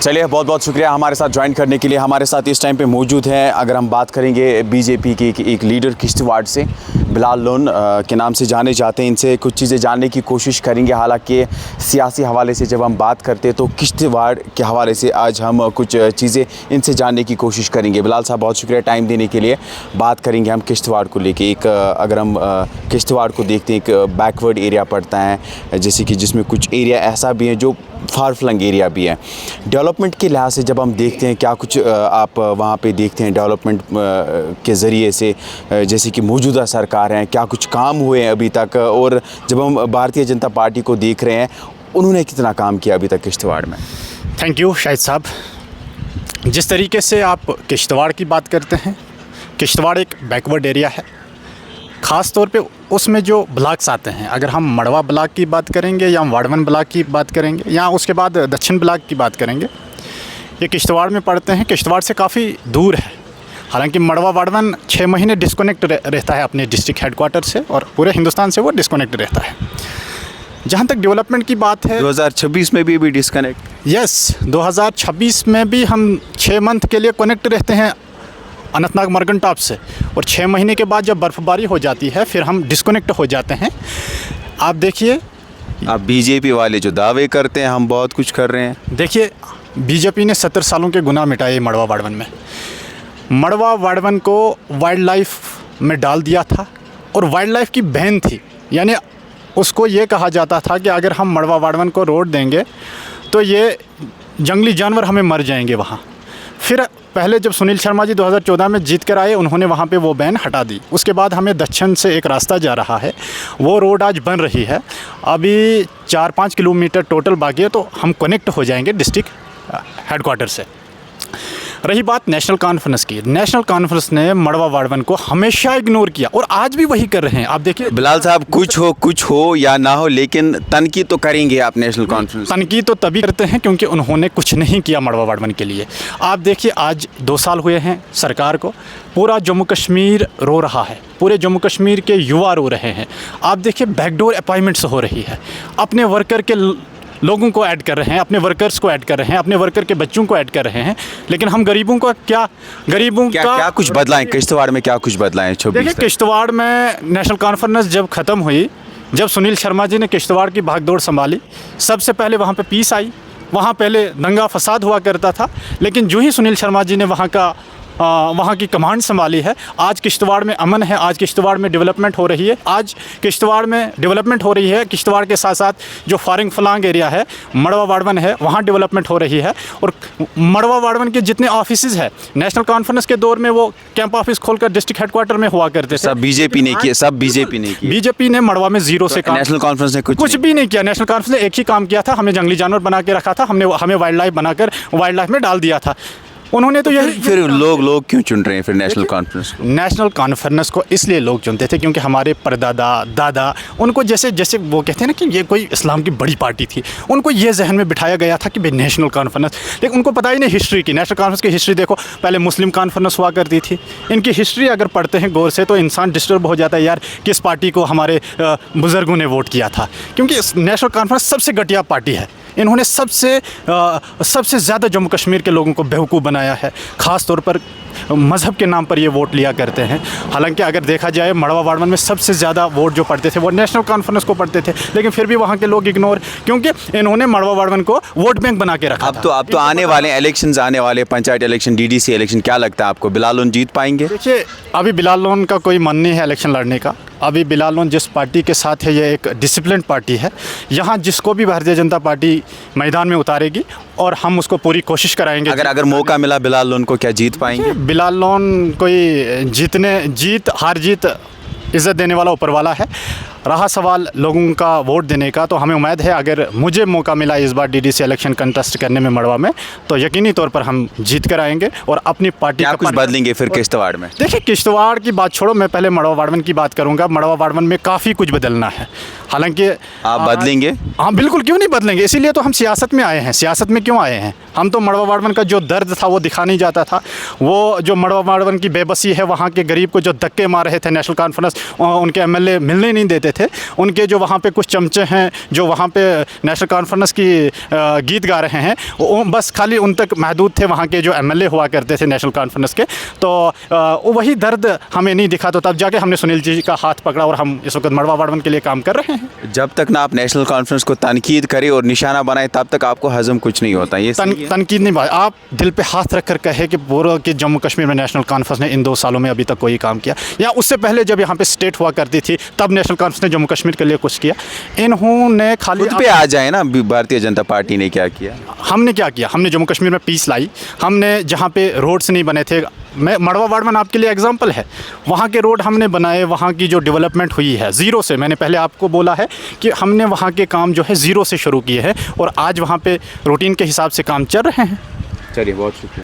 चलिए, बहुत बहुत शुक्रिया हमारे साथ ज्वाइन करने के लिए। हमारे साथ इस टाइम पे मौजूद हैं, अगर हम बात करेंगे बीजेपी के एक लीडर किश्तवाड़ से, बिलाल लोन के नाम से जाने जाते हैं। इनसे कुछ चीज़ें जानने की कोशिश करेंगे। हालांकि सियासी हवाले से जब हम बात करते हैं तो किश्तवाड़ के हवाले से आज हम कुछ चीज़ें इनसे जानने की कोशिश करेंगे। बिलाल साहब, बहुत शुक्रिया टाइम देने के लिए। बात करेंगे हम किश्तवाड़ को लेके। अगर हम किश्तवाड़ को देखते हैं, एक बैकवर्ड एरिया पड़ता है, जैसे कि जिसमें कुछ एरिया ऐसा भी है जो फार फ्लंग एरिया भी है। डेवलपमेंट के लिहाज से जब हम देखते हैं, क्या कुछ आप वहाँ पे देखते हैं डेवलपमेंट के ज़रिए से, जैसे कि मौजूदा सरकार हैं, क्या कुछ काम हुए हैं अभी तक, और जब हम भारतीय जनता पार्टी को देख रहे हैं, उन्होंने कितना काम किया अभी तक किश्तवाड़ में? थैंक यू शाहिद साहब। जिस तरीके से आप किश्तवाड़ की बात करते हैं, किश्तवाड़ एक बैकवर्ड एरिया है। ख़ास तौर पे उसमें जो ब्लॉक्स आते हैं, अगर हम मड़वा ब्लॉक की बात करेंगे या हम वार्डवन ब्लॉक की बात करेंगे या उसके बाद दक्षिण ब्लॉक की बात करेंगे, ये किश्तवाड़ में पड़ते हैं। किश्तवाड़ से काफ़ी दूर है। हालांकि मड़वा वार्डवन 6 महीने डिस्कनेक्ट रहता है अपने डिस्ट्रिक्ट हेडक्वार्टर से, और पूरे हिंदुस्तान से वो डिस्कनेक्ट रहता है। जहाँ तक डेवलपमेंट की बात है, 2026 में भी डिस्कनेक्ट? यस, 2026 में भी हम 6 मंथ के लिए कनेक्ट रहते हैं अनंतनाग मर्गनटॉप से, और 6 महीने के बाद जब बर्फ़बारी हो जाती है फिर हम डिस्कनेक्ट हो जाते हैं। आप देखिए, आप बीजेपी वाले जो दावे करते हैं हम बहुत कुछ कर रहे हैं, देखिए बीजेपी ने 70 सालों के गुनाह मिटाए मड़वा वार्डवन में। मड़वा वार्डवन को वाइल्ड लाइफ में डाल दिया था, और वाइल्ड लाइफ की बैन थी। यानी उसको ये कहा जाता था कि अगर हम मड़वा वार्डवन को रोड देंगे तो ये जंगली जानवर हमें मर जाएंगे वहाँ। फिर पहले जब सुनील शर्मा जी 2014 में जीत कर आए, उन्होंने वहाँ पे वो बैन हटा दी। उसके बाद हमें दक्षिण से एक रास्ता जा रहा है, वो रोड आज बन रही है। अभी 4-5 किलोमीटर टोटल बाकी है, तो हम कनेक्ट हो जाएंगे डिस्ट्रिक्ट हेडक्वार्टर से। रही बात नेशनल कॉन्फ्रेंस की, नेशनल कॉन्फ्रेंस ने मड़वा वार्डवन को हमेशा इग्नोर किया, और आज भी वही कर रहे हैं। आप देखिए बिलाल साहब, कुछ हो या ना हो, लेकिन तनकी तो करेंगे आप नेशनल कॉन्फ्रेंस? तनकी तो तभी करते हैं क्योंकि उन्होंने कुछ नहीं किया मड़वा वार्डवन के लिए। आप देखिए, आज 2 साल हुए हैं सरकार को, पूरा जम्मू कश्मीर रो रहा है, पूरे जम्मू कश्मीर के युवा रो रहे हैं। आप देखिए, बैकडोर अपॉइंटमेंट्स हो रही है, अपने वर्कर के लोगों को ऐड कर रहे हैं, अपने वर्कर्स को ऐड कर रहे हैं, अपने वर्कर के बच्चों को ऐड कर रहे हैं। लेकिन हम गरीबों का क्या कुछ बदलाएं किश्तवाड़ में? क्या कुछ बदलाएं? देखिए, किश्तवाड़ में नेशनल कॉन्फ्रेंस जब ख़त्म हुई, जब सुनील शर्मा जी ने किश्तवाड़ की भागदौड़ संभाली, सबसे पहले वहाँ पे पीस आई। वहाँ पहले दंगा फसाद हुआ करता था, लेकिन जो ही सुनील शर्मा जी ने वहाँ की कमांड संभाली है, आज किश्तवाड़ में अमन है, आज किश्तवाड़ में डेवलपमेंट हो रही है। आज किश्तवाड़ में डेवलपमेंट हो रही है। किश्तवाड़ के साथ साथ जो फारिंग फलांग एरिया है, मड़वा वार्डवन है, वहाँ डेवलपमेंट हो रही है। और मड़वा वार्डवन के जितने ऑफिसेज है, नेशनल कॉन्फ्रेंस के दौर में वो कैंप ऑफिस खोलकर डिस्ट्रिक्ट हेडक्वार्टर में हुआ करते थे। सब बीजेपी ने किया, सब बीजेपी ने किया। बीजेपी ने मड़वा में जीरो से काम, नेशनल कॉन्फ्रेंस ने कुछ भी नहीं किया। नेशनल कॉन्फ्रेंस ने एक ही काम किया था, हमें जंगली जानवर बना के रखा था, हमें वाइल्ड लाइफ बनाकर वाइल्ड लाइफ में डाल दिया था उन्होंने। तो यही फिर लोग क्यों चुन रहे हैं फिर नेशनल कॉन्फ्रेंस को? नेशनल कॉन्फ्रेंस को इसलिए लोग चुनते थे क्योंकि हमारे परदादा दादा, उनको जैसे वो कहते हैं ना कि ये कोई इस्लाम की बड़ी पार्टी थी, उनको ये जहन में बिठाया गया था कि भाई नेशनल कॉन्फ्रेंस। लेकिन उनको पता ही नहीं हिस्ट्री की, नेशनल कॉन्फ्रेंस की हिस्ट्री देखो। पहले मुस्लिम कॉन्फ्रेंस हुआ करती थी। इनकी हिस्ट्री अगर पढ़ते हैं गौर से तो इंसान डिस्टर्ब हो जाता है, यार किस पार्टी को हमारे बुज़ुर्गों ने वोट किया था। क्योंकि नेशनल कॉन्फ्रेंस सबसे घटिया पार्टी है। इन्होंने सबसे ज़्यादा जम्मू कश्मीर के लोगों को बेवकूफ़ बनाया है। ख़ास तौर पर मज़हब के नाम पर ये वोट लिया करते हैं। हालांकि अगर देखा जाए, मड़वा वार्डवन में सबसे ज़्यादा वोट जो पड़ते थे वो नेशनल कॉन्फ्रेंस को पड़ते थे, लेकिन फिर भी वहाँ के लोग इग्नोर, क्योंकि इन्होंने मड़वा वार्डवन को वोट बैंक बना के रखा। अब तो आने वाले इलेक्शंस आने वाले, पंचायत इलेक्शन, डीडीसी इलेक्शन, क्या लगता है आपको बिलाल लोन जीत पाएंगे? देखिए, अभी बिलाल लोन का कोई मन नहीं है इलेक्शन लड़ने का। अभी बिलाल लोन जिस पार्टी के साथ है, ये एक डिसिप्लिन पार्टी है। यहाँ जिसको भी भारतीय जनता पार्टी मैदान में उतारेगी और हम उसको पूरी कोशिश कराएंगे। अगर मौका मिला बिलाल लोन को, क्या जीत पाएंगे? बिलाल लोन कोई जीत हार जीत इज़्ज़त देने वाला ऊपर वाला है। रहा सवाल लोगों का वोट देने का, तो हमें उम्मीद है अगर मुझे मौका मिला इस बार डीडीसी इलेक्शन कंटेस्ट करने में मड़वा में, तो यकीनी तौर पर हम जीत कर आएंगे और अपनी पार्टी का कुछ बदलेंगे फिर किश्तवाड़ में। देखिए, किश्तवाड़ की बात छोड़ो, मैं पहले मड़वा वार्डवन की बात करूंगा। मड़वा वार्डवन में काफ़ी कुछ बदलना है। हालांकि आप बदलेंगे? हाँ बिल्कुल, क्यों नहीं बदलेंगे। इसीलिए तो हम सियासत में आए हैं। सियासत में क्यों आए हैं? हम तो मड़वा वार्डवन का जो दर्द था वो दिखा नहीं जाता था। वो जो मड़वा वार्डवन की बेबसी है, वहाँ के गरीब को जो धक्के मार रहे थे नेशनल कॉन्फ्रेंस, उनके एमएलए मिलने नहीं देते करते थे, उनके जो वहाँ पे कुछ चमचे हैं जो वहाँ पे नेशनल कॉन्फ्रेंस की गीत गा रहे हैं, वो बस खाली उन तक महदूद थे वहाँ के जो एमएलए हुआ करते थे नेशनल कॉन्फ्रेंस के। तो वही दर्द हमें नहीं दिखा, तो तब जाके हमने सुनील जी का हाथ पकड़ा और हम इस वक्त मड़वा वार्डन के लिए काम कर रहे हैं। जब तक ना आप नेशनल कॉन्फ्रेंस को तनकीद करें और निशाना बनाए तब तक आपको हजम कुछ नहीं होता। ये सही है? तनकीद नहीं, आप दिल पे हाथ रख कर कहे कि पूरा कि जम्मू कश्मीर में नेशनल कॉन्फ्रेंस ने इन 2 सालों में अभी तक कोई काम किया, या उससे पहले जब यहाँ पे स्टेट हुआ करती थी तब नेशनल कॉन्फ्रेंस ने जम्मू कश्मीर के लिए कुछ किया? इन्होंने खाली खुद पे आ जाए ना, भारतीय जनता पार्टी ने क्या किया? हमने क्या किया? हमने जम्मू कश्मीर में पीस लाई। हमने जहाँ पे रोड्स नहीं बने थे, मैं मड़वा वार्डन आपके लिए एग्जांपल है, वहाँ के रोड हमने बनाए, वहाँ की जो डेवलपमेंट हुई है ज़ीरो से, मैंने पहले आपको बोला है कि हमने वहाँ के काम जो है ज़ीरो से शुरू किए हैं और आज वहाँ पे रूटीन के हिसाब से काम चल रहे हैं। चलिए, बहुत शुक्रिया।